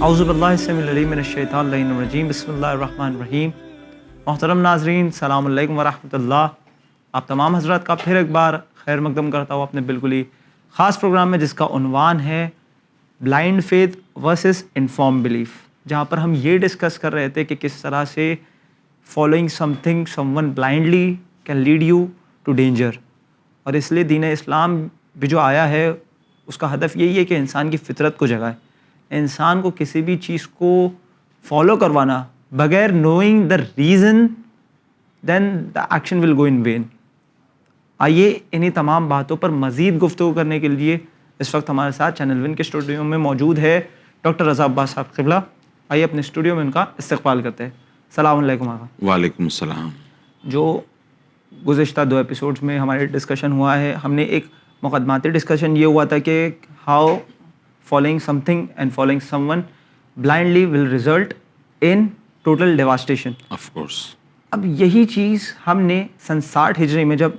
اعوذ باللہ السمیع العلیم من الشیطان اللعین الرجیم، بسم اللہ الرحمن الرحیم۔ محترم ناظرین، السلام علیکم ورحمۃ اللہ۔ آپ تمام حضرات کا پھر ایک بار خیر مقدم کرتا ہوں اپنے بالکل ہی خاص پروگرام میں، جس کا عنوان ہے blind faith versus informed belief, جہاں پر ہم یہ ڈسکس کر رہے تھے کہ کس طرح سے following something someone blindly can lead you to danger. اور اس لیے دین اسلام بھی جو آیا ہے اس کا ہدف یہی ہے کہ انسان کی فطرت کو جگائے، انسان کو کسی بھی چیز کو فالو کروانا بغیر knowing the reason, then the action will go in vain. آئیے انہیں تمام باتوں پر مزید گفتگو کرنے کے لیے اس وقت ہمارے ساتھ چینل ون کے اسٹوڈیو میں موجود ہے ڈاکٹر رضا عباس صاحب قبلہ۔ آئیے اپنے اسٹوڈیو میں ان کا استقبال کرتے ہیں۔ السلام علیکم آقا۔ وعلیکم السلام۔ جو گزشتہ 2 ایپیسوڈز میں ہمارے ڈسکشن ہوا ہے، ہم نے ایک مقدماتی ڈسکشن یہ ہوا تھا کہ how following something and following someone blindly will result in total devastation. Of course. اب یہی چیز ہم نے سن 60 ہجری میں جب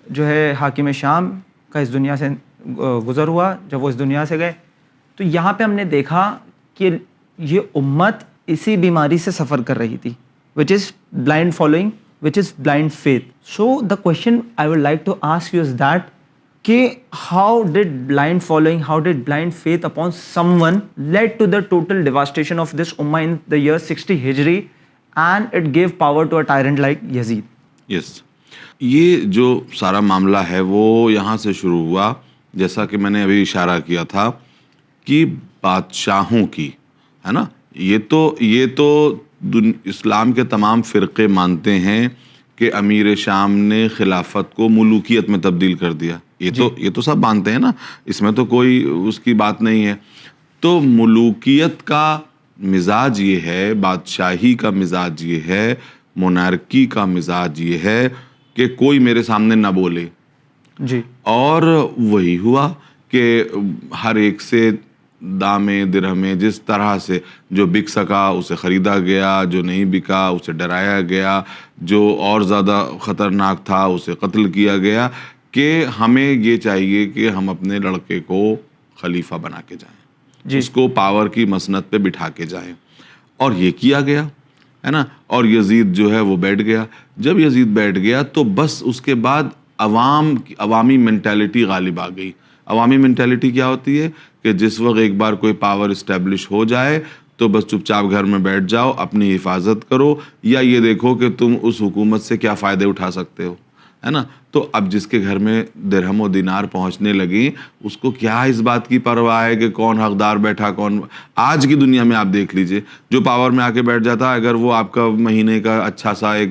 جو ہے حاکم شام کا اس دنیا سے گزر ہوا، جب وہ اس دنیا سے گئے، تو یہاں پہ ہم نے دیکھا کہ یہ امت اسی بیماری سے سفر کر رہی تھی، which is blind following, which is blind faith. So the question I would like to ask you is that کہ how did blind following, how did blind faith upon someone led to the total devastation of this ummah in the year 60 Hijri and it gave power to a tyrant like Yazid. Yes. یہ جو سارا معاملہ ہے وہ یہاں سے شروع ہوا، جیسا کہ میں نے ابھی اشارہ کیا تھا کہ بادشاہوں کی ہے نا، یہ تو اسلام کے تمام فرقے مانتے ہیں کہ امیر شام نے خلافت کو ملوکیت میں تبدیل کر دیا، یہ تو سب مانتے ہیں نا، اس میں تو کوئی اس کی بات نہیں ہے۔ تو ملوکیت کا مزاج یہ ہے، بادشاہی کا مزاج یہ ہے، مونارکی کا مزاج یہ ہے کہ کوئی میرے سامنے نہ بولے جی۔ اور وہی ہوا کہ ہر ایک سے دامے درہمے جس طرح سے جو بک سکا اسے خریدا گیا، جو نہیں بکا اسے ڈرایا گیا، جو اور زیادہ خطرناک تھا اسے قتل کیا گیا، کہ ہمیں یہ چاہیے کہ ہم اپنے لڑکے کو خلیفہ بنا کے جائیں، اس کو پاور کی مسند پہ بٹھا کے جائیں، اور یہ کیا گیا ہے نا۔ اور یزید جو ہے وہ بیٹھ گیا۔ جب یزید بیٹھ گیا تو بس اس کے بعد عوامی مینٹیلٹی غالب آ گئی۔ عوامی مینٹیلٹی کیا ہوتی ہے کہ جس وقت ایک بار کوئی پاور اسٹیبلش ہو جائے تو بس چپ چاپ گھر میں بیٹھ جاؤ، اپنی حفاظت کرو، یا یہ دیکھو کہ تم اس حکومت سے کیا فائدے اٹھا سکتے ہو، ہے نا۔ تو اب جس کے گھر میں درہم و دینار پہنچنے لگیں، اس کو کیا اس بات کی پرواہ ہے کہ کون حقدار بیٹھا کون۔ آج کی دنیا میں آپ دیکھ لیجئے، جو پاور میں آ کے بیٹھ جاتا ہے، اگر وہ آپ کا مہینے کا اچھا سا ایک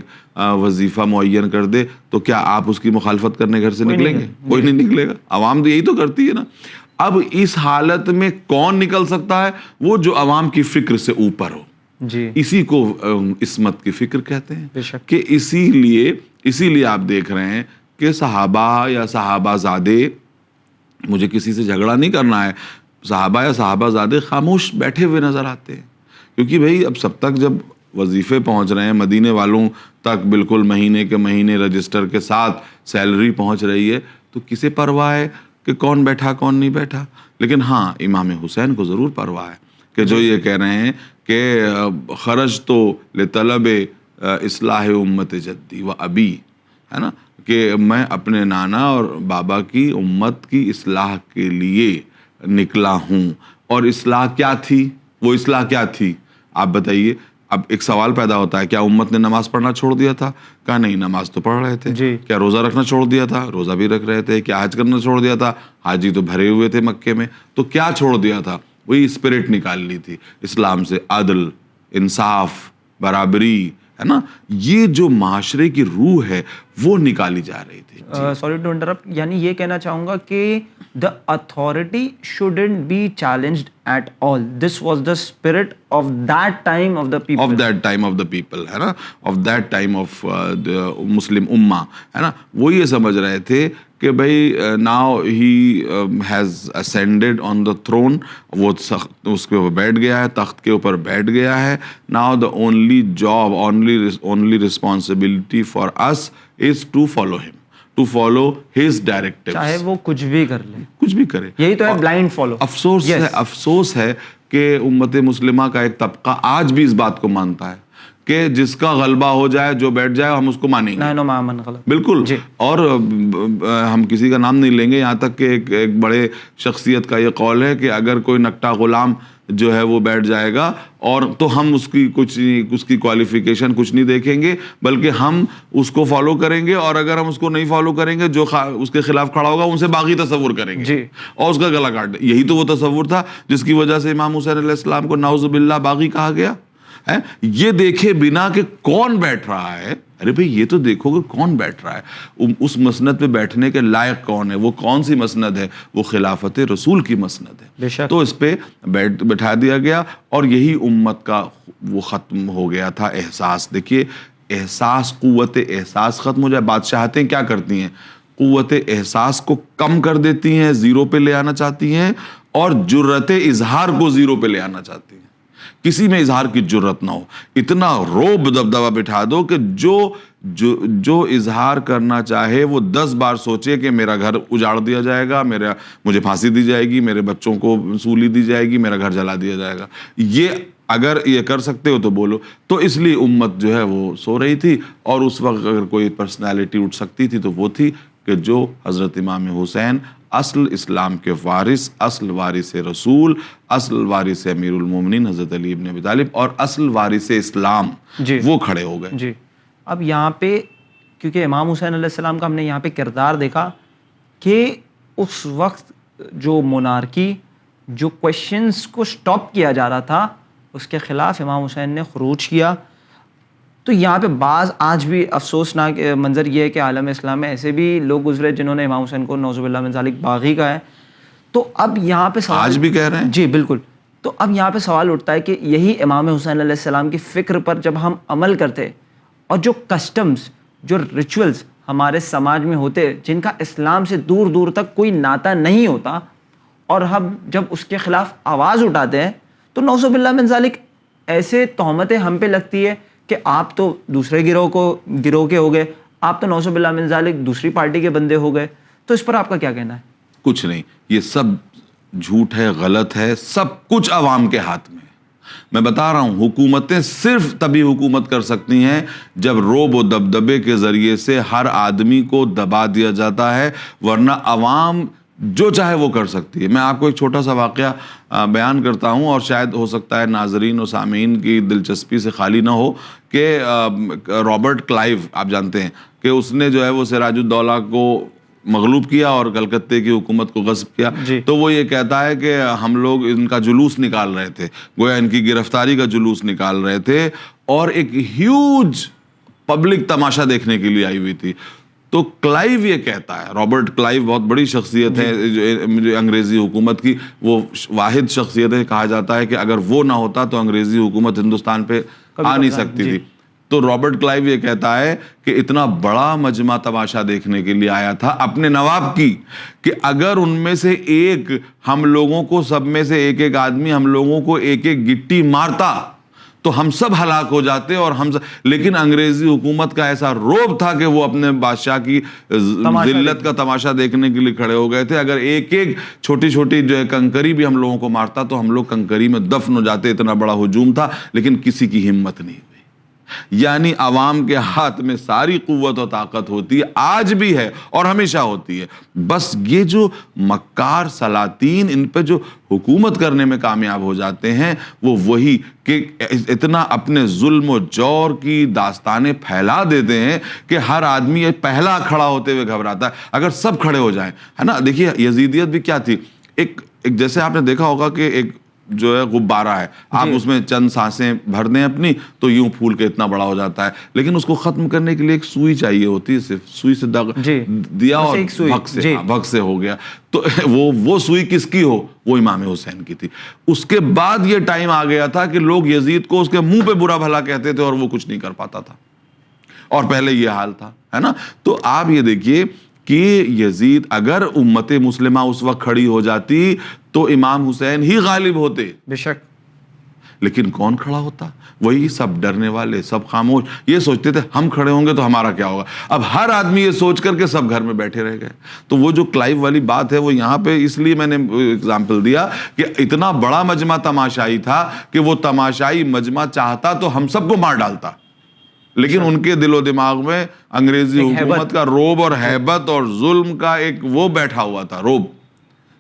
وظیفہ معین کر دے تو کیا آپ اس کی مخالفت کرنے گھر سے نکلیں گے؟ کوئی نہیں نکلے گا۔ عوام تو یہی تو کرتی ہے نا۔ اب اس حالت میں کون نکل سکتا ہے؟ وہ جو عوام کی فکر سے اوپر ہو، جی، اسی کو عصمت کی فکر کہتے ہیں۔ بے شک۔ کہ اسی لیے آپ دیکھ رہے ہیں کہ صحابہ یا صحابہ زادے، مجھے کسی سے جھگڑا نہیں کرنا ہے، صحابہ یا صحابہ زادے خاموش بیٹھے ہوئے نظر آتے ہیں، کیونکہ بھئی اب سب تک جب وظیفے پہنچ رہے ہیں، مدینے والوں تک بالکل مہینے کے مہینے رجسٹر کے ساتھ سیلری پہنچ رہی ہے، تو کسے پرواہ ہے کہ کون بیٹھا کون نہیں بیٹھا؟ لیکن ہاں، امام حسین کو ضرور پرواہ ہے کہ جو یہ کہہ رہے ہیں کہ خرج تو لطلب اصلاح امت جدی و ابی، ہے نا، کہ میں اپنے نانا اور بابا کی امت کی اصلاح کے لیے نکلا ہوں۔ اور اصلاح کیا تھی؟ وہ اصلاح کیا تھی آپ بتائیے؟ اب ایک سوال پیدا ہوتا ہے، کیا امت نے نماز پڑھنا چھوڑ دیا تھا؟ کہا نہیں، نماز تو پڑھ رہے تھے۔ جی۔ کیا روزہ رکھنا چھوڑ دیا تھا؟ روزہ بھی رکھ رہے تھے۔ کیا حج کرنا چھوڑ دیا تھا؟ حاجی تو بھرے ہوئے تھے مکے میں۔ تو کیا چھوڑ دیا تھا؟ وہی اسپرٹ نکال لی تھی اسلام سے، عدل، انصاف، برابری، ہے نا، یہ جو معاشرے کی روح ہے وہ نکالی جا رہی تھی۔ سوری ٹو انٹرپٹ، یعنی یہ کہنا چاہوں گا کہ the authority shouldn't be challenged at all. This was the spirit of that time of the people. Of that time of the people, ہے نا، of that time of the Muslim Ummah، ہے نا۔ وہ یہ سمجھ رہے تھے کہ بھائی now he has ascended on the throne، وہ اس کے اوپر بیٹھ گیا ہے، تخت کے اوپر بیٹھ گیا ہے۔ now the only job, only responsibility for us is to follow him, to follow his directives، چاہے وہ کچھ بھی کر لے، کچھ بھی کرے۔ یہی تو ہے بلائنڈ فالو۔ افسوس ہے کہ امت مسلمہ کا ایک طبقہ آج بھی اس بات کو مانتا ہے کہ جس کا غلبہ ہو جائے، جو بیٹھ جائے، ہم اس کو مانیں گے. نحن مع من غلب. بالکل. اور ہم کسی کا نام نہیں لیں گے، یہاں تک کہ ایک بڑے شخصیت کا یہ قول ہے کہ اگر کوئی نکٹا غلام جو ہے وہ بیٹھ جائے گا اور تو ہم اس کی کوالیفیکیشن کچھ نہیں دیکھیں گے، بلکہ ہم اس کو فالو کریں گے، اور اگر ہم اس کو نہیں فالو کریں گے، جو اس کے خلاف کھڑا ہوگا ان سے باغی تصور کریں گے اور اس کا گلا کاٹ دیں. یہی تو وہ تصور تھا جس کی وجہ سے امام حسین علیہ السلام کو نعوذ باللہ باغی کہا گیا. یہ دیکھے بنا کہ کون بیٹھ رہا ہے، ارے بھئی یہ تو دیکھو کہ کون بیٹھ رہا ہے، اس مسند پہ بیٹھنے کے لائق کون ہے، وہ کون سی مسند ہے، وہ خلافت رسول کی مسند ہے. تو اس پہ بٹھا دیا گیا اور یہی امت کا وہ ختم ہو گیا تھا احساس. دیکھیے احساس، قوت احساس ختم ہو جائے. بادشاہتیں کیا کرتی ہیں؟ قوت احساس کو کم کر دیتی ہیں، زیرو پہ لے آنا چاہتی ہیں، اور جرأت اظہار کو زیرو پہ لے آنا چاہتی ہیں. کسی میں اظہار کی جرت نہ ہو، اتنا روب دبدبہ بٹھا دو کہ جو اظہار کرنا چاہے وہ 10 بار سوچے کہ میرا گھر اجاڑ دیا جائے گا، مجھے پھانسی دی جائے گی، میرے بچوں کو سولی دی جائے گی، میرا گھر جلا دیا جائے گا. یہ اگر یہ کر سکتے ہو تو بولو. تو اس لیے امت جو ہے وہ سو رہی تھی، اور اس وقت اگر کوئی پرسنالٹی اٹھ سکتی تھی تو وہ تھی کہ جو حضرت امام حسین اصل اسلام کے وارث، اصل وارث رسول، اصل وارث امیر المومنین حضرت علی ابن ابی طالب، اور اصل وارث اسلام، وہ کھڑے ہو گئے. اب یہاں پہ کیونکہ امام حسین علیہ السلام کا ہم نے یہاں پہ کردار دیکھا کہ اس وقت جو مونارکی، جو کویشچنز کو سٹاپ کیا جا رہا تھا، اس کے خلاف امام حسین نے خروج کیا. تو یہاں پہ بعض آج بھی افسوسناک منظر یہ ہے کہ عالم اسلام میں ایسے بھی لوگ گزرے جنہوں نے امام حسین کو نعوذ باللہ من ذالک باغی کہا ہے. تو اب یہاں پہ سوال آج بھی کہہ رہے ہیں. جی بالکل. تو اب یہاں پہ سوال اٹھتا ہے کہ یہی امام حسین علیہ السلام کی فکر پر جب ہم عمل کرتے، اور جو کسٹمز، جو ریچولز ہمارے سماج میں ہوتے جن کا اسلام سے دور دور تک کوئی ناتا نہیں ہوتا، اور ہم جب اس کے خلاف آواز اٹھاتے ہیں تو نعوذ باللہ من ذالک ایسے تہمتیں ہم پہ لگتی ہے کہ آپ تو دوسرے گروہ کے ہو گئے، آپ تو نعوذ باللہ من ذالک دوسری پارٹی کے بندے ہو گئے. تو اس پر آپ کا کیا کہنا ہے؟ کچھ نہیں، یہ سب جھوٹ ہے، غلط ہے، سب کچھ عوام کے ہاتھ میں. میں بتا رہا ہوں، حکومتیں صرف تبھی حکومت کر سکتی ہیں جب روب و دبدبے کے ذریعے سے ہر آدمی کو دبا دیا جاتا ہے، ورنہ عوام جو چاہے وہ کر سکتی ہے. میں آپ کو ایک چھوٹا سا واقعہ بیان کرتا ہوں، اور شاید ہو سکتا ہے ناظرین و سامعین کی دلچسپی سے خالی نہ ہو، کہ رابرٹ کلائیو آپ جانتے ہیں کہ اس نے جو ہے وہ سراج الدولہ کو مغلوب کیا اور کلکتے کی حکومت کو غصب کیا. تو وہ یہ کہتا ہے کہ ہم لوگ ان کا جلوس نکال رہے تھے، گویا ان کی گرفتاری کا جلوس نکال رہے تھے، اور ایک ہیوج پبلک تماشا دیکھنے کے لیے آئی ہوئی تھی. تو کلائیو یہ کہتا ہے، رابرٹ کلائیو بہت بڑی شخصیت ہے جو انگریزی حکومت کی، وہ واحد شخصیت ہے. کہا جاتا ہے کہ اگر وہ نہ ہوتا تو انگریزی حکومت ہندوستان پہ آ نہیں سکتی تھی. تو رابرٹ کلائیو یہ کہتا ہے کہ اتنا بڑا مجمع تماشا دیکھنے کے لیے آیا تھا اپنے نواب کی، کہ اگر ان میں سے ایک ہم لوگوں کو، سب میں سے ایک ایک آدمی ہم لوگوں کو ایک ایک گٹی مارتا تو ہم سب ہلاک ہو جاتے. اور لیکن انگریزی حکومت کا ایسا روب تھا کہ وہ اپنے بادشاہ کی ذلت کا تماشا دیکھنے کے لیے کھڑے ہو گئے تھے. اگر ایک ایک چھوٹی چھوٹی جو ہے کنکری بھی ہم لوگوں کو مارتا تو ہم لوگ کنکری میں دفن ہو جاتے. اتنا بڑا ہجوم تھا، لیکن کسی کی ہمت نہیں ہوئی. یعنی عوام کے ہاتھ میں ساری قوت و طاقت ہوتی ہے، آج بھی ہے اور ہمیشہ ہوتی ہے. بس یہ جو مکار سلاطین ان پہ جو حکومت کرنے میں کامیاب ہو جاتے ہیں، وہ وہی کہ اتنا اپنے ظلم و جور کی داستانیں پھیلا دیتے ہیں کہ ہر آدمی پہلا کھڑا ہوتے ہوئے گھبراتا ہے. اگر سب کھڑے ہو جائیں، ہے نا. دیکھیے یزیدیت بھی کیا تھی، ایک جیسے آپ نے دیکھا ہوگا کہ ایک جو ہے غبارہ ہے، آپ اس میں چند سانسیں بھر دیں اپنی تو یوں پھول کے اتنا بڑا ہو جاتا ہے. لیکن اس کو ختم کرنے کے لیے ایک سوئی چاہیے ہوتی ہے، صرف سوئی سے دیا اور بھگ سے ہو گیا. تو وہ سوئی کس کی ہو؟ وہ امام حسین کی تھی. اس کے بعد یہ ٹائم آ گیا تھا کہ لوگ یزید کو اس کے منہ پہ برا بھلا کہتے تھے اور وہ کچھ نہیں کر پاتا تھا. اور پہلے یہ حال تھا، ہے نا. تو آپ یہ دیکھیے کہ یزید، اگر امت مسلمہ اس وقت کھڑی ہو جاتی تو امام حسین ہی غالب ہوتے. بے شک لیکن کون کھڑا ہوتا؟ وہی سب ڈرنے والے، سب خاموش، یہ سوچتے تھے ہم کھڑے ہوں گے تو ہمارا کیا ہوگا. اب ہر آدمی یہ سوچ کر کے سب گھر میں بیٹھے رہ گئے. تو وہ جو کلائیو والی بات ہے وہ یہاں پہ اس لیے میں نے اگزامپل دیا کہ اتنا بڑا مجمع تماشائی تھا کہ وہ تماشائی مجمع چاہتا تو ہم سب کو مار ڈالتا، لیکن ان کے دل و دماغ میں انگریزی حکومت کا روب اور ہیبت اور ظلم کا ایک وہ بیٹھا ہوا تھا، روب،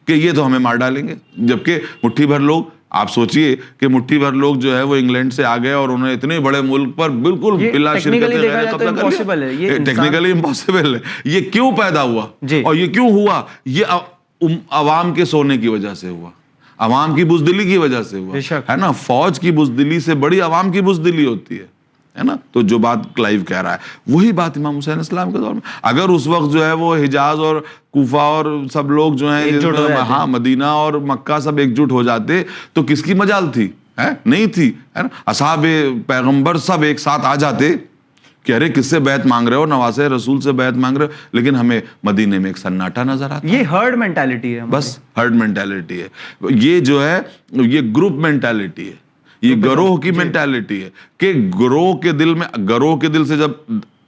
کہ یہ تو ہمیں مار ڈالیں گے. جبکہ مٹھی بھر لوگ، آپ سوچئے کہ مٹھی بھر لوگ جو ہے وہ انگلینڈ سے آ گئے اور انہوں نے اتنے بڑے ملک پر بالکل بلا شرکت غیر قبضہ کر لیا. ٹیکنیکلی امپاسبل ہے. یہ کیوں پیدا ہوا اور یہ کیوں ہوا؟ یہ عوام کے سونے کی وجہ سے ہوا، عوام کی بزدلی کی وجہ سے ہوا ہے نا. فوج کی بزدلی سے بڑی عوام کی بزدلی ہوتی ہے نا. تو جو بات کلائیو کہہ رہا ہے وہی بات امام حسین السلام کے دور میں. اگر اس وقت جو ہے وہ حجاز اور کوفہ اور سب لوگ جو ہیں ہاں مدینہ اور مکہ سب ایک جٹ ہو جاتے تو کس کی مجال تھی؟ نہیں تھی، ہے نا. اصحاب پیغمبر سب ایک ساتھ آ جاتے کہ ارے کس سے بیعت مانگ رہے ہو؟ نواسے رسول سے بیعت مانگ رہے ہو. لیکن ہمیں مدینے میں ایک سناٹا نظر آتا. یہ ہرڈ مینٹالٹی ہے، بس ہرڈ مینٹالٹی ہے. یہ جو ہے یہ گروپ مینٹالٹی ہے، یہ گروہ کی مینٹالٹی ہے کہ گروہ کے دل سے جب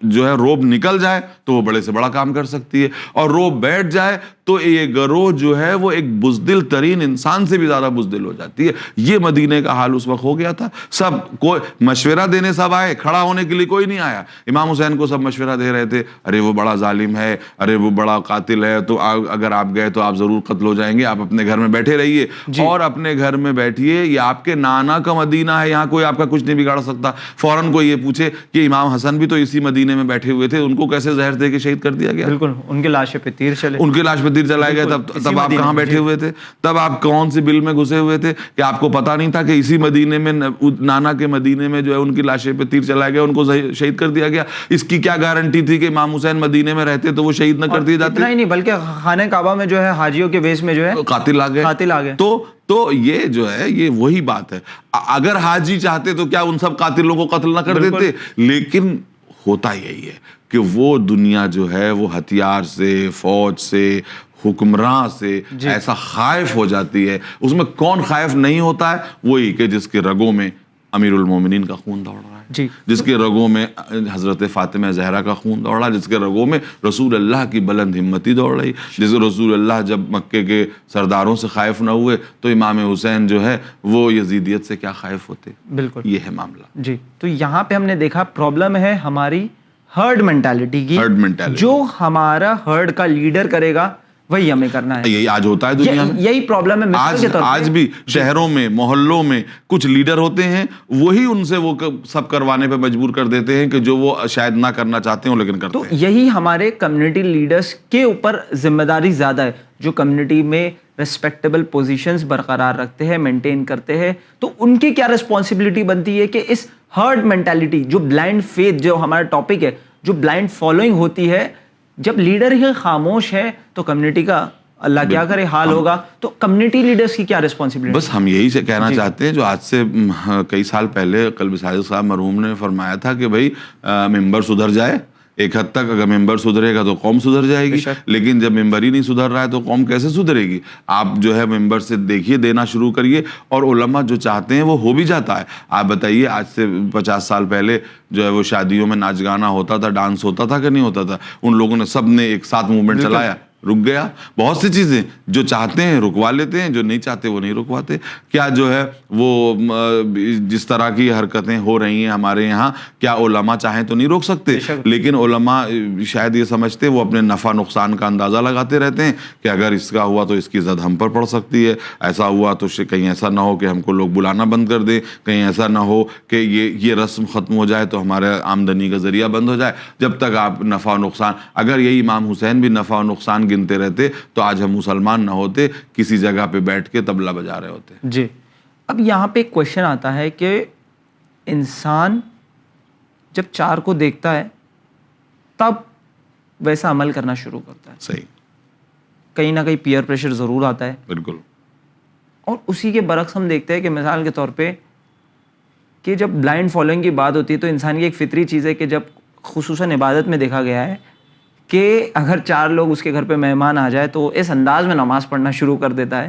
جو ہے روب نکل جائے تو وہ بڑے سے بڑا کام کر سکتی ہے، اور روب بیٹھ جائے تو یہ گروہ جو ہے وہ ایک بزدل ترین انسان سے بھی زیادہ بزدل ہو جاتی ہے. یہ مدینے کا حال اس وقت ہو گیا تھا. سب کوئی مشورہ دینے سب آئے، کھڑا ہونے کے لیے کوئی نہیں آیا. امام حسین کو سب مشورہ دے رہے تھے، ارے وہ بڑا ظالم ہے، ارے وہ بڑا قاتل ہے، تو اگر آپ گئے تو آپ ضرور قتل ہو جائیں گے، آپ اپنے گھر میں بیٹھے رہیے. اور اپنے گھر میں بیٹھیے، یہ آپ کے نانا کا مدینہ ہے، یہاں کوئی آپ کا کچھ نہیں بگاڑ سکتا. فوراً کوئی یہ پوچھے کہ امام حسن بھی تو اسی مدینے میں بیٹھے ہوئے تھے، ان کو کیسے زہر دے کے شہید کر دیا گیا؟ بالکل، ان کی لاشیں پہ تیر چلے، ان کی لاش پہ تیر چلائے گئے. تب آپ کہاں بیٹھے ہوئے تھے؟ تب آپ کون سی بل میں گھسے ہوئے تھے کہ آپ کو پتا نہیں تھا کہ اسی مدینے میں نانا کے مدینے میں جو ہے ان کی لاشیں پہ تیر چلائے گئے، ان کو شہید کر دیا گیا؟ اس کی کیا گارنٹی تھی کہ امام حسین مدینے میں رہتے تو وہ شہید نہ کر دیے جاتے؟ اتنا ہی نہیں بلکہ خانہ کعبہ میں جو ہے حاجیوں کے ویش میں جو ہے قاتل آ گئے. تو یہ جو ہے یہ وہی بات ہے. اگر حاجی چاہتے تو کیا ان سب قاتلوں کو قتل نہ کر دیتے؟ لیکن ہوتا یہی ہے کہ وہ دنیا جو ہے وہ ہتھیار سے، فوج سے، حکمراں سے ایسا خائف ہو جاتی ہے. اس میں کون خائف نہیں ہوتا ہے؟ وہی کہ جس کے رگوں میں امیر المومنین کا خون دوڑ رہا ہے، جس کے رگوں میں حضرت فاطمہ زہرا کا خون دوڑ رہا ہے، جس کے رگوں میں رسول اللہ کی بلند ہمتی دوڑ رہی. جس رسول اللہ جب مکے کے سرداروں سے خائف نہ ہوئے تو امام حسین جو ہے وہ یزیدیت سے کیا خائف ہوتے. بالکل یہ ہے معاملہ. جی تو یہاں پہ ہم نے دیکھا پرابلم ہے ہماری ہرڈ مینٹالٹی کی. جو ہمارا ہرڈ کا لیڈر کرے گا وہی ہمیں کرنا ہے. یہی آج ہوتا ہے دنیا میں، یہی پرابلم ہے. آج بھی شہروں میں، محلوں میں کچھ لیڈر ہوتے ہیں، وہی ان سے وہ سب کروانے پہ مجبور کر دیتے ہیں کہ جو وہ شاید نہ کرنا چاہتے ہیں لیکن کرتے ہیں. تو یہی ہمارے کمیونٹی لیڈرز کے اوپر ذمہ داری زیادہ ہے، جو کمیونٹی میں ریسپیکٹیبل پوزیشنز برقرار رکھتے ہیں، مینٹین کرتے ہیں. تو ان کی کیا رسپانسبلٹی بنتی ہے کہ اس ہرڈ مینٹالٹی، جو بلائنڈ فیتھ جو ہمارا ٹاپک ہے، جو بلائنڈ فالوئنگ ہوتی ہے، جب لیڈر ہی خاموش ہے تو کمیونٹی کا اللہ کیا کرے حال ہوگا. تو کمیونٹی لیڈرز کی کیا ریسپانسبلٹی؟ بس ہم یہی سے کہنا چاہتے ہیں جو آج سے کئی سال پہلے قلبی صادق صاحب مرحوم نے فرمایا تھا کہ بھائی ممبر سدھر جائے. ایک حد تک اگر ممبر سدھرے گا تو قوم سدھر جائے گی، لیکن جب ممبر ہی نہیں سدھر رہا ہے تو قوم کیسے سدھرے گی؟ آپ جو ہے ممبر سے دیکھیے، دینا شروع کریے، اور علماء جو چاہتے ہیں وہ ہو بھی جاتا ہے. آپ بتائیے آج سے 50 سال پہلے جو ہے وہ شادیوں میں ناچ گانا ہوتا تھا، ڈانس ہوتا تھا کہ نہیں ہوتا تھا؟ ان لوگوں نے سب نے ایک ساتھ موومنٹ چلایا، رک گیا. بہت سی چیزیں جو چاہتے ہیں رکوا لیتے ہیں، جو نہیں چاہتے وہ نہیں رکواتے. کیا جو ہے وہ جس طرح کی حرکتیں ہو رہی ہیں ہمارے یہاں، کیا علماء چاہیں تو نہیں روک سکتے؟ لیکن علماء شاید یہ سمجھتے، وہ اپنے نفع نقصان کا اندازہ لگاتے رہتے ہیں کہ اگر اس کا ہوا تو اس کی زد ہم پر پڑ سکتی ہے، ایسا ہوا تو کہیں ایسا نہ ہو کہ ہم کو لوگ بلانا بند کر دیں، کہیں ایسا نہ ہو کہ یہ رسم ختم ہو جائے تو ہمارے آمدنی کا ذریعہ بند ہو جائے. جب تک آپ نفع و نقصان، اگر یہی امام حسین بھی نفع و نقصان گنتے رہتے تو آج ہم مسلمان نہ ہوتے، کسی جگہ پہ بیٹھ کے طبلہ بجا رہے ہوتے. جی اب یہاں پہ ایک کوشچن آتا ہے کہ انسان جب چار کو دیکھتا ہے تب ویسا عمل کرنا شروع کرتا ہے. صحیح. کہیں نہ کہیں پیئر پریشر ضرور آتا ہے. بالکل. اور اسی کے برعکس ہم دیکھتے ہیں کہ مثال کے طور پہ کہ جب بلائنڈ فالوئنگ کی بات ہوتی ہے تو انسان کی ایک فطری چیز ہے کہ جب خصوصاً عبادت میں دیکھا گیا ہے کہ اگر 4 لوگ اس کے گھر پہ مہمان آ جائے تو وہ اس انداز میں نماز پڑھنا شروع کر دیتا ہے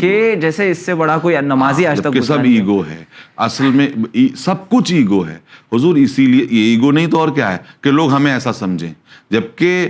کہ جیسے اس سے بڑا کوئی نمازی آج تک کہ سب ایگو ہے. اصل میں سب کچھ ایگو ہے حضور. اسی لیے یہ ایگو نہیں تو اور کیا ہے کہ لوگ ہمیں ایسا سمجھیں, جبکہ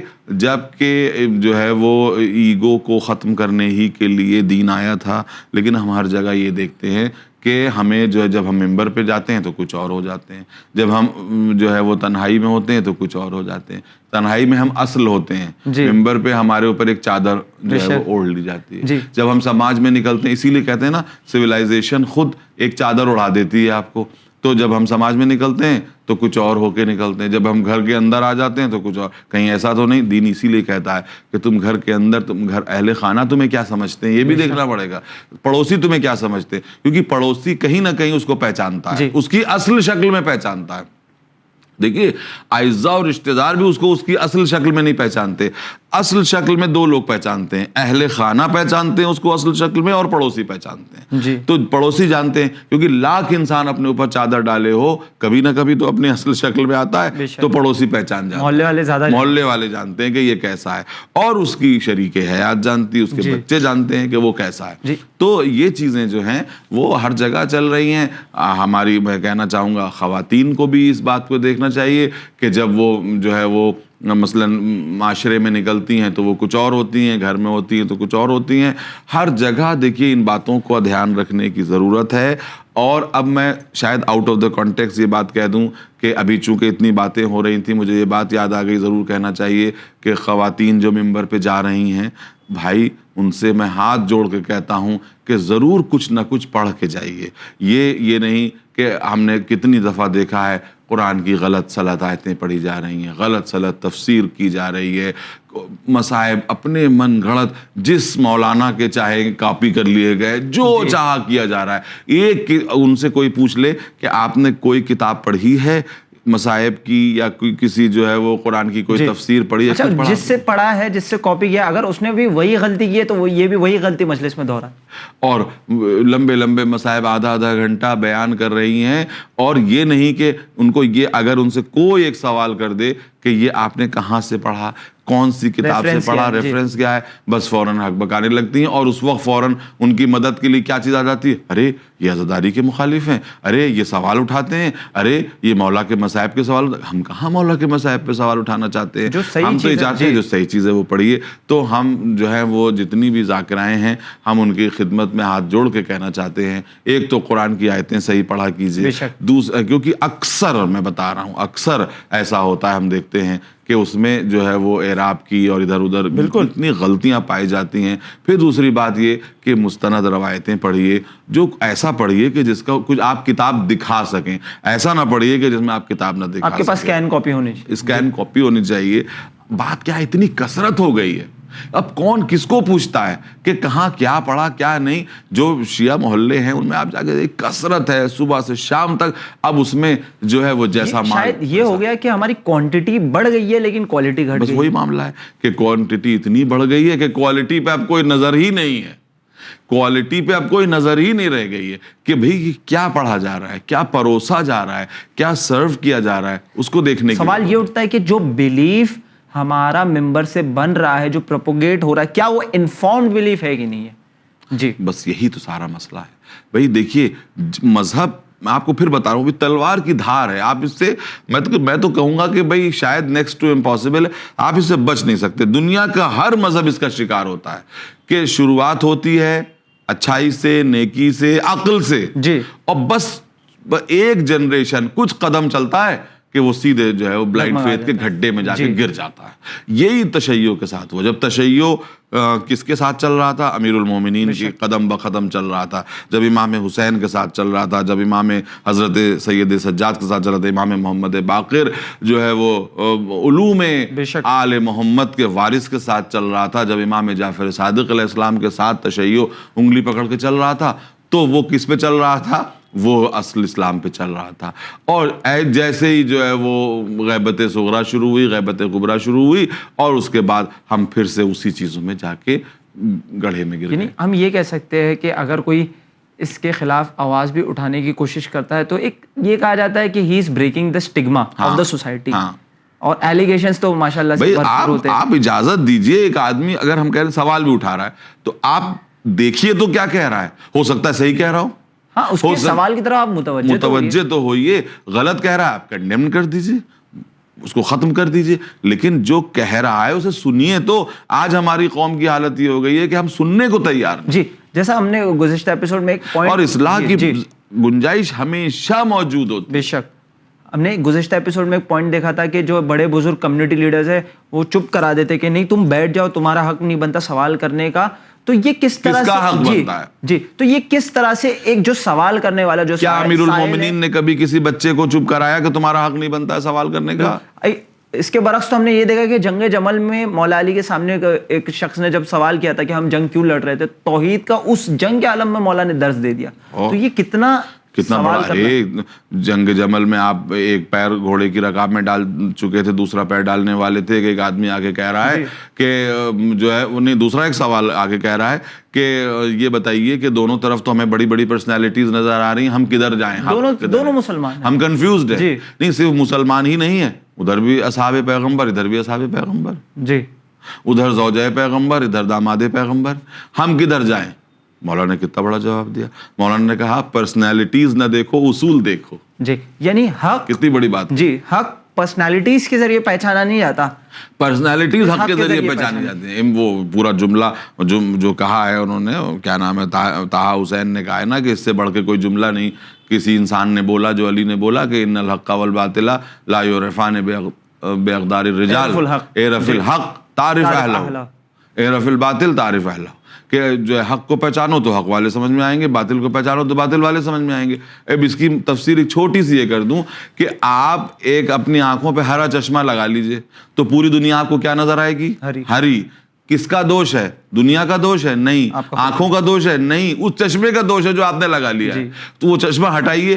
جو ہے وہ ایگو کو ختم کرنے ہی کے لیے دین آیا تھا. لیکن ہم ہر جگہ یہ دیکھتے ہیں کہ ہمیں جو ہے جب ہم ممبر پہ جاتے ہیں تو کچھ اور ہو جاتے ہیں, جب ہم جو ہے وہ تنہائی میں ہوتے ہیں تو کچھ اور ہو جاتے ہیں. تنہائی میں ہم اصل ہوتے ہیں, ممبر پہ ہمارے اوپر ایک چادر جو ہے وہ اوڑھ لی جاتی ہے. جب ہم سماج میں نکلتے ہیں, اسی لیے کہتے ہیں نا سویلائزیشن خود ایک چادر اڑا دیتی ہے آپ کو. تو جب ہم سماج میں نکلتے ہیں تو کچھ اور ہو کے نکلتے ہیں, جب ہم گھر کے اندر آ جاتے ہیں تو کچھ اور. کہیں ایسا تو نہیں, دین اسی لیے کہتا ہے کہ تم گھر کے اندر, تم گھر اہل خانہ تمہیں کیا سمجھتے ہیں یہ بھی دیکھنا پڑے گا, پڑوسی تمہیں کیا سمجھتے ہیں, کیونکہ پڑوسی کہیں نہ کہیں اس کو پہچانتا ہے, اس کی اصل شکل میں پہچانتا ہے. دیکھیے اعزاء اور رشتہ دار بھی اس کو اس کی اصل شکل میں نہیں پہچانتے. اصل شکل میں دو لوگ پہچانتے ہیں, اہل خانہ پہچانتے ہیں اس کو اصل شکل میں, اور پڑوسی پہچانتے ہیں. تو پڑوسی جانتے ہیں, کیونکہ لاکھ انسان اپنے اوپر چادر ڈالے ہو, کبھی نہ کبھی تو اپنی اصل شکل میں آتا ہے, تو پڑوسی پہچان جاتے ہیں, محلے والے جانتے ہیں کہ یہ کیسا ہے, اور اس کی شریک حیات جانتی ہے, اس کے بچے جانتے ہیں کہ وہ کیسا ہے. تو یہ چیزیں جو ہیں وہ ہر جگہ چل رہی ہیں. ہماری, میں کہنا چاہوں گا خواتین کو بھی اس بات کو دیکھنا چاہیے کہ جب وہ جو ہے وہ مثلا معاشرے میں نکلتی ہیں تو وہ کچھ اور ہوتی ہیں, گھر میں ہوتی ہیں تو کچھ اور ہوتی ہیں. ہر جگہ دیکھیے ان باتوں کو دھیان رکھنے کی ضرورت ہے. اور اب میں شاید آؤٹ آف دا کانٹیکس یہ بات کہہ دوں کہ ابھی چونکہ اتنی باتیں ہو رہی تھیں, مجھے یہ بات یاد آ گئی, ضرور کہنا چاہیے کہ خواتین جو ممبر پہ جا رہی ہیں, بھائی ان سے میں ہاتھ جوڑ کے کہتا ہوں کہ ضرور کچھ نہ کچھ پڑھ کے جائیے. یہ نہیں کہ ہم نے کتنی دفعہ دیکھا ہے قرآن کی غلط سلط آیتیں پڑھی جا رہی ہیں, غلط سلط تفسیر کی جا رہی ہے, مصائب اپنے من گھڑت جس مولانا کے چاہے کاپی کر لیے گئے, جو چاہا کیا جا رہا ہے. ایک ان سے کوئی پوچھ لے کہ آپ نے کوئی کتاب پڑھی ہے مصائب کی, یا کوئی کسی جو ہے وہ قرآن کی کوئی تفسیر پڑھی ہے, جس سے پڑھا ہے, جس سے کاپی کیا, اگر اس نے بھی وہی غلطی کی ہے تو یہ بھی وہی غلطی مجلس میں دہرا, اور لمبے لمبے مصائب آدھا گھنٹہ بیان کر رہی ہیں. اور یہ نہیں کہ ان کو یہ, اگر ان سے کوئی ایک سوال کر دے کہ یہ آپ نے کہاں سے پڑھا, کون سی کتاب سے پڑھا, ریفرنس کیا ہے, بس فوراً حق بکانے لگتی ہیں. اور اس وقت فوراً ان کی مدد کے لیے کیا چیز آ جاتی ہے, ارے یہ عزاداری کے مخالف ہیں, ارے یہ سوال اٹھاتے ہیں, ارے یہ مولا کے مصائب کے سوال. ہم کہاں مولا کے مصائب پہ سوال اٹھانا چاہتے ہیں, ہم تو یہ چاہتے ہیں جو صحیح چیز ہے وہ پڑھیے. تو ہم جو ہے وہ جتنی بھی ذاکرائیں ہیں, ہم ان کی خدمت میں ہاتھ جوڑ کے کہنا چاہتے ہیں, ایک تو قرآن کی آیتیں صحیح پڑھا کیجیے, دوسرا کیونکہ اکثر میں بتا رہا ہوں اکثر ایسا ہوتا ہے, ہم دیکھتے ہیں کہ اس میں جو ہے وہ اعراب کی اور ادھر ادھر بالکل اتنی غلطیاں پائی جاتی ہیں. پھر دوسری بات یہ کہ مستند روایتیں پڑھیے, جو ایسا پڑھیے کہ جس کا کچھ آپ کتاب دکھا سکیں, ایسا نہ پڑھیے کہ جس میں آپ کتاب نہ دکھا سکیں. آپ کے پاس اسکین کاپی ہونی چاہیے, اسکین کاپی ہونی چاہیے. بات کیا, اتنی کثرت ہو گئی ہے, اب کون کس کو پوچھتا ہے کہ کہاں کیا پڑھا کیا نہیں. جو شیعہ محلے ہیں ان میں آپ جا کے کثرت ہے صبح سے شام تک. اب اس میں جو ہے وہ جیسا شاید یہ ہو گیا کہ ہماری کوانٹٹی بڑھ گئی ہے لیکن کوالٹی گھٹ گئی. بس وہی معاملہ ہے کہ کوانٹٹی اتنی بڑھ گئی ہے کہ کوالٹی پہ اب کوئی نظر ہی نہیں ہے, کوالٹی پہ اب کوئی نظر ہی نہیں رہ گئی ہے کہ بھئی کیا پڑھا جا رہا ہے, کیا پروسا جا رہا ہے, کیا سرو کیا جا رہا ہے, اس کو دیکھنے کے سوال یہ اٹھتا ہے کہ جو بلیف ہمارا ممبر سے بن رہا ہے, جو پروپوگیٹ ہو رہا ہے, کیا وہ انفارمڈ بلیف ہے کہ نہیں ہے. جی بس یہی تو سارا مسئلہ ہے. بھئی دیکھیے مذہب, میں آپ کو پھر بتا رہا ہوں, تلوار کی دھار ہے. آپ اس سے میں تو کہوں گا کہ بھئی شاید نیکسٹ ٹو امپاسبل ہے, آپ اس سے بچ نہیں سکتے. دنیا کا ہر مذہب اس کا شکار ہوتا ہے کہ شروعات ہوتی ہے اچھائی سے, نیکی سے, عقل سے, جی, اور بس ایک جنریشن کچھ قدم چلتا ہے کہ وہ سیدھے جو ہے وہ بلائنڈ فیتھ کے گھڈے میں جا کے گر جاتا ہے. یہی تشیع کے ساتھ ہوا. جب تشیع کس کے ساتھ چل رہا تھا, امیر المومنین کی قدم بقدم چل رہا تھا. جب امام حسین کے ساتھ چل رہا تھا, جب امام حضرت سید سجاد کے ساتھ چل رہا تھا, امام محمد باقر جو ہے وہ علوم آل محمد کے وارث کے ساتھ چل رہا تھا, جب امام جعفر صادق علیہ السلام کے ساتھ تشیع انگلی پکڑ کے چل رہا تھا, تو وہ کس پہ چل رہا تھا, وہ اصل اسلام پہ چل رہا تھا. اور جیسے ہی جو ہے وہ غیبت صغرا شروع ہوئی, غیبت کبریٰ شروع ہوئی, اور اس کے بعد ہم پھر سے اسی چیزوں میں جا کے گڑھے میں گر گئے. ہم یہ کہہ سکتے ہیں کہ اگر کوئی اس کے خلاف آواز بھی اٹھانے کی کوشش کرتا ہے تو ایک یہ کہا جاتا ہے کہ he is breaking the stigma of the society. اور ایلیگیشنز تو ماشاءاللہ سے بھرپور ہوتے ہیں. آپ اجازت دیجئے, ایک آدمی اگر ہم کہہ رہے ہیں سوال بھی اٹھا رہا ہے, تو آپ دیکھیے تو کیا کہہ رہا ہے, ہو سکتا ہے صحیح کہہ رہا ہو, ہاں اس کے سوال کی طرف آپ متوجہ تو ہوئیے, غلط کہہ رہا ہے آپ کنڈیم کر دیجیے, اس کو ختم کر دیجیے, لیکن جو کہہ رہا ہے اسے سنیے. تو آج ہماری قوم کی حالت یہ ہو گئی ہے کہ ہم سننے کو تیار نہیں. جی جیسا ہم نے گزشتہ ایپیسوڈ میں ایک پوائنٹ, اور اصلاح کی گنجائش ہمیشہ موجود ہوتی. بے شک ہم نے گزشتہ ایپیسوڈ میں ایک پوائنٹ دیکھا تھا کہ جو بڑے بزرگ کمیونٹی لیڈرز ہیں وہ چپ کرا دیتے کہ نہیں تم بیٹھ جاؤ, تمہارا حق نہیں بنتا سوال کرنے کا. تو یہ کس طرح سے حق بنتا ہے؟ جی تو یہ کس طرح سے ایک جو سوال کرنے والا جو کیا امیر المومنین نے کبھی کسی بچے کو چپ کرایا کہ تمہارا حق نہیں بنتا ہے سوال کرنے کا؟ اس کے برعکس تو ہم نے یہ دیکھا کہ جنگ جمل میں مولا علی کے سامنے ایک شخص نے جب سوال کیا تھا کہ ہم جنگ کیوں لڑ رہے تھے, توحید کا اس جنگ کے عالم میں مولا نے درس دے دیا. تو یہ کتنا بڑا ہے. جنگ جمل میں آپ ایک پیر گھوڑے کی رکاب میں ڈال چکے تھے, دوسرا پیر ڈالنے والے تھے, کہ ایک آدمی آگے کہہ رہا ہے کہ جو ہے انہیں دوسرا ایک سوال آگے کہہ رہا ہے کہ یہ بتائیے کہ دونوں طرف تو ہمیں بڑی بڑی پرسنالٹیز نظر آ رہی ہیں, ہم کدھر جائیں؟ دونوں مسلمان, ہم کنفیوزڈ ہیں. نہیں صرف مسلمان ہی نہیں ہے, ادھر بھی اصحاب پیغمبر, ادھر بھی اصحاب پیغمبر, جی ادھر زوجہ پیغمبر, ادھر داماد پیغمبر, ہم کدھر جائیں؟ مولانا نے کتنا بڑا جواب دیا. مولانا نے کہا پرسنالٹیز نہ دیکھو, اصول دیکھو. جی یعنی حق, کتنی بڑی بات. جی حق پرسنالٹیز کے ذریعے پہچانا نہیں جاتا, پرسنالٹیز حق کے ذریعے پہچانی جاتی ہیں. وہ پورا جملہ جو کہا ہے انہوں نے, کیا نام ہے, طہا حسین نے کہا ہے نا کہ اس سے بڑھ کے کوئی جملہ نہیں کسی انسان نے بولا جو علی نے بولا کہ ان الحق والباطل لا یعرفان باقدار الرجال اعرف الحق تعرف اہلہ اعرف الباطل تعرف اہلہ. کہ جو ہے حق کو پہچانو تو حق والے سمجھ میں آئیں گے, باطل کو پہچانو تو باطل والے سمجھ میں آئیں گے. اب اس کی تفسیر ایک چھوٹی سی یہ کر دوں کہ آپ ایک اپنی آنکھوں پہ ہرا چشمہ لگا لیجئے تو پوری دنیا آپ کو کیا نظر آئے گی؟ ہری. کس کا دوش ہے؟ دنیا کا دوش ہے؟ نہیں. آنکھوں کا دوش ہے؟ نہیں. اس چشمے کا دوش ہے جو آپ نے لگا لیا ہے. تو وہ چشمہ ہٹائیے,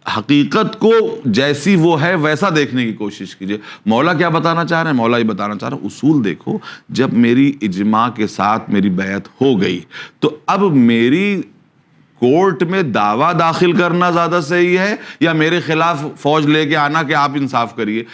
حقیقت کو جیسی وہ ہے ویسا دیکھنے کی کوشش کیجیے. مولا کیا بتانا چاہ رہے ہیں؟ مولا یہ بتانا چاہ رہے ہیں اصول دیکھو. جب میری اجماع کے ساتھ میری بیعت ہو گئی تو اب میری کورٹ میں دعویٰ داخل کرنا زیادہ صحیح ہے یا میرے خلاف فوج لے کے آنا کہ آپ انصاف کریے؟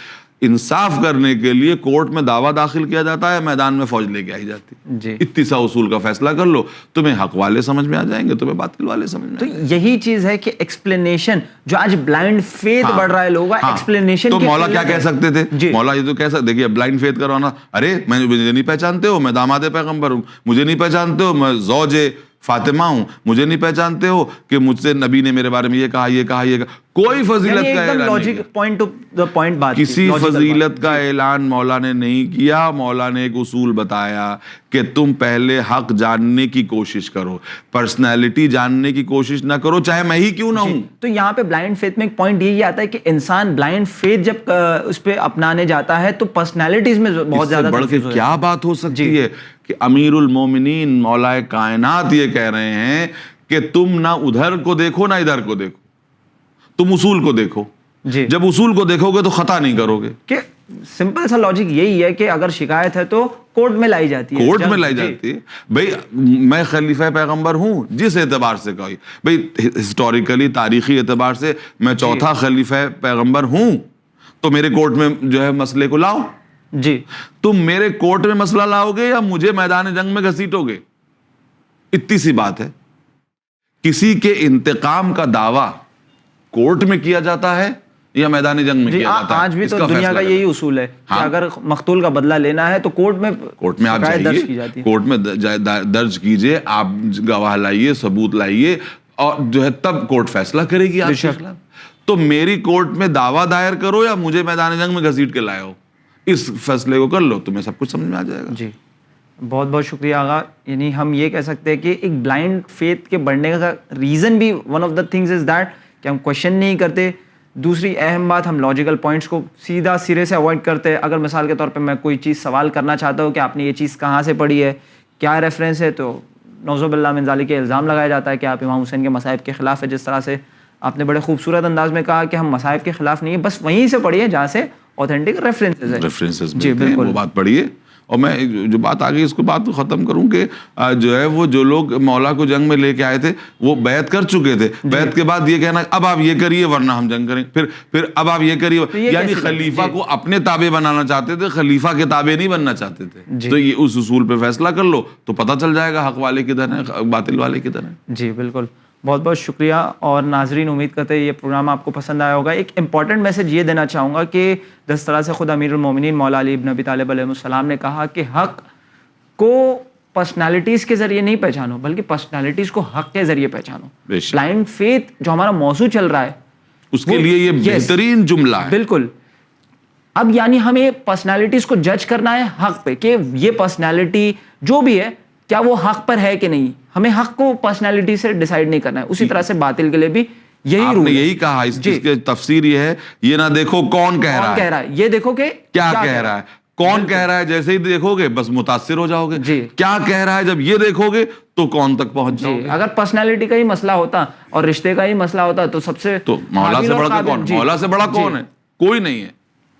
انصاف کرنے کے لیے کورٹ میں دعویٰ داخل کیا جاتا ہے, میدان میں فوج لے کے آئی جاتی ہے. جی اتنی سا اصول کا فیصلہ کر لو, تمہیں حق والے سمجھ میں آ جائیں گے, تمہیں باطل والے سمجھ میں. تو یہی چیز ہے کہ ایکسپلینیشن جو آج بلائنڈ فیتھ بڑھ رہا ہے لوگوں کا, ایکسپلینیشن. تو مولا کیا کہہ سکتے تھے؟ مولا یہ تو کہہ سکتے, دیکھیے بلائنڈ فیتھ کروانا, ارے مجھے نہیں پہچانتے ہو, میں داماد پیغمبر ہوں, مجھے نہیں پہچانتے ہو, میں زوج فاطمہ ہوں, مجھے نہیں پہچانتے ہو کہ مجھ سے نبی نے میرے بارے میں یہ کہا یہ کہا یہ کہا. کوئی فضیلت کا اعلان نہیں, کسی فضیلت کا اعلان مولا نے نہیں کیا. مولا نے ایک اصول بتایا کہ تم پہلے حق جاننے کی کوشش کرو, پرسنالٹی جاننے کی کوشش نہ کرو, چاہے میں ہی کیوں نہ ہوں. تو یہاں پہ بلائنڈ فیتھ میں ایک پوائنٹ یہی آتا ہے کہ انسان بلائنڈ فیتھ جب اس پہ اپنانے جاتا ہے تو پرسنالٹیز میں بہت زیادہ بڑھ کے کیا بات ہو سکتی ہے کہ امیر المومنین مولا کائنات یہ کہہ رہے ہیں کہ تم نہ ادھر کو دیکھو نہ ادھر کو دیکھو, تم اصول کو دیکھو. جب اصول کو دیکھو گے تو خطا نہیں کرو گے. کہ سمپل سا لاجک یہی ہے کہ اگر شکایت ہے تو کورٹ میں لائی جاتی ہے, کورٹ میں لائی جاتی ہے. بھئی میں خلیفہ پیغمبر ہوں جس اعتبار سے کہی, بھئی ہسٹوریکلی تاریخی اعتبار سے میں چوتھا خلیفہ پیغمبر ہوں, تو میرے کورٹ میں جو ہے مسئلے کو لاؤ. جی تم میرے کورٹ میں مسئلہ لاؤ گے یا مجھے میدان جنگ میں گھسیٹو گے؟ اتنی سی بات ہے. کسی کے انتقام کا دعویٰ کورٹ میں کیا جاتا ہے یا میدان جنگ میں کیا جاتا ہے؟ آج بھی تو دنیا کا یہی اصول ہے کہ اگر مقتول کا بدلہ لینا ہے تو کورٹ میں آپ جائیے, کورٹ میں درج کیجئے, آپ گواہ لائیے, ثبوت لائیے, اور جو ہے تب کورٹ فیصلہ کرے گی آپ کے خلاف. تو میری کورٹ میں دعویٰ دائر کرو یا مجھے میدان جنگ میں گھسیٹ کے لائے ہو, اس فیصلے کو کر لو, تمہیں سب کچھ سمجھ میں آ جائے گا. جی بہت بہت شکریہ آغا. یعنی ہم یہ کہہ سکتے ہیں کہ ایک بلائنڈ فیتھ کے بڑھنے کا ریزن بھی one of the things is that کہ ہم کوشچن نہیں کرتے. دوسری اہم بات, ہم لاجیکل پوائنٹس کو سیدھا سرے سے اوائڈ کرتے ہیں. اگر مثال کے طور پہ میں کوئی چیز سوال کرنا چاہتا ہوں کہ آپ نے یہ چیز کہاں سے پڑھی ہے, کیا ریفرنس ہے, تو نعوذ باللہ من ذالک کے الزام لگایا جاتا ہے کہ آپ امام حسین کے مصائب کے خلاف ہے. جس طرح سے آپ نے بڑے خوبصورت انداز میں کہا کہ ہم مصائب کے خلاف نہیں ہیں, بس وہیں سے پڑھیے جہاں سے اوتھینٹک ریفرنسز ہیں. جی بالکل, وہ بات پڑھیے اور میں جو بات آگے اس کو بات ختم کروں کہ جو ہے وہ جو لوگ مولا کو جنگ میں لے کے آئے تھے وہ بیعت کر چکے تھے, بیعت کے بعد یہ کہنا اب آپ یہ کریے ورنہ ہم جنگ کریں, پھر اب آپ یہ کریے, یعنی خلیفہ کو اپنے تابع بنانا چاہتے تھے, خلیفہ کے تابع نہیں بننا چاہتے تھے. تو یہ اس اصول پہ فیصلہ کر لو تو پتہ چل جائے گا حق والے کدھر ہیں باطل والے کدھر ہیں. جی بالکل, بہت بہت شکریہ. اور ناظرین امید کرتے ہیں یہ پروگرام آپ کو پسند آیا ہوگا. ایک امپورٹنٹ میسج یہ دینا چاہوں گا کہ جس طرح سے خود امیر المومنین مولا علی ابن ابی طالب علیہ السلام نے کہا کہ حق کو پرسنالٹیز کے ذریعے نہیں پہچانو بلکہ پرسنالٹیز کو حق کے ذریعے پہچانو. بلائنڈ فیتھ جو ہمارا موضوع چل رہا ہے اس کے لیے یہ بہترین جملہ ہے. بالکل. اب یعنی ہمیں پرسنالٹیز کو جج کرنا ہے حق پہ کہ یہ پرسنالٹی جو بھی ہے کیا وہ حق پر ہے کہ نہیں. ہمیں حق کو پرسنالٹی سے ڈیسائیڈ نہیں کرنا ہے. اسی طرح سے باطل کے لیے بھی یہی رول ہے. یہی کہا اس چیز کی تفسیر یہ ہے, یہ نہ دیکھو کون کہہ رہا ہے, یہ دیکھو کہ کیا کہہ رہا ہے. کون کہہ رہا ہے جیسے ہی دیکھو گے بس متاثر ہو جاؤ گے. کیا کہہ رہا ہے جب یہ دیکھو گے تو کون تک پہنچ جاؤ گے. اگر پرسنالٹی کا ہی مسئلہ ہوتا اور رشتے کا ہی مسئلہ ہوتا تو سب سے تو مولا سے بڑا کون, مولا سے بڑا کون ہے, کوئی نہیں ہے.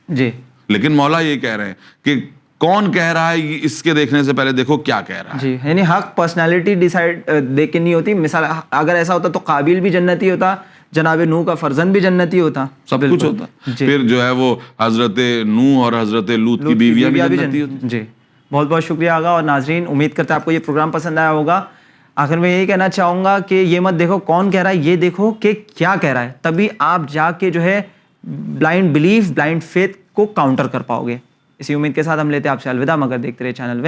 جی لیکن مولا یہ کہہ رہے ہیں کہ کون کہہ رہا ہے اس کے دیکھنے سے پہلے دیکھو کیا کہہ رہا ہے. جی یعنی حق پرسنالٹی ڈیسائیڈ دیکھ کے نہیں ہوتی. مثال اگر ایسا ہوتا تو قابیل بھی جنتی ہوتا, جناب نوح کا فرزند بھی جنتی ہوتا, سب کچھ ہوتا. پھر جو ہے وہ حضرت نوح اور حضرت لوط کی بیویاں بھی جنتی ہوتی. جی بہت بہت شکریہ آغا. اور ناظرین امید کرتے ہیں آپ کو یہ پروگرام پسند آیا ہوگا. آخر میں یہی کہنا چاہوں گا کہ یہ مت دیکھو کون کہہ رہا ہے, یہ دیکھو کہ کیا کہہ رہا ہے. تبھی آپ جا کے جو ہے بلائنڈ بلیف, بلائنڈ فیتھ کو کاؤنٹر کر پاؤ گے. اسی امید کے ساتھ ہم لیتے ہیں آپ سے الوداع, مگر دیکھتے رہے چینل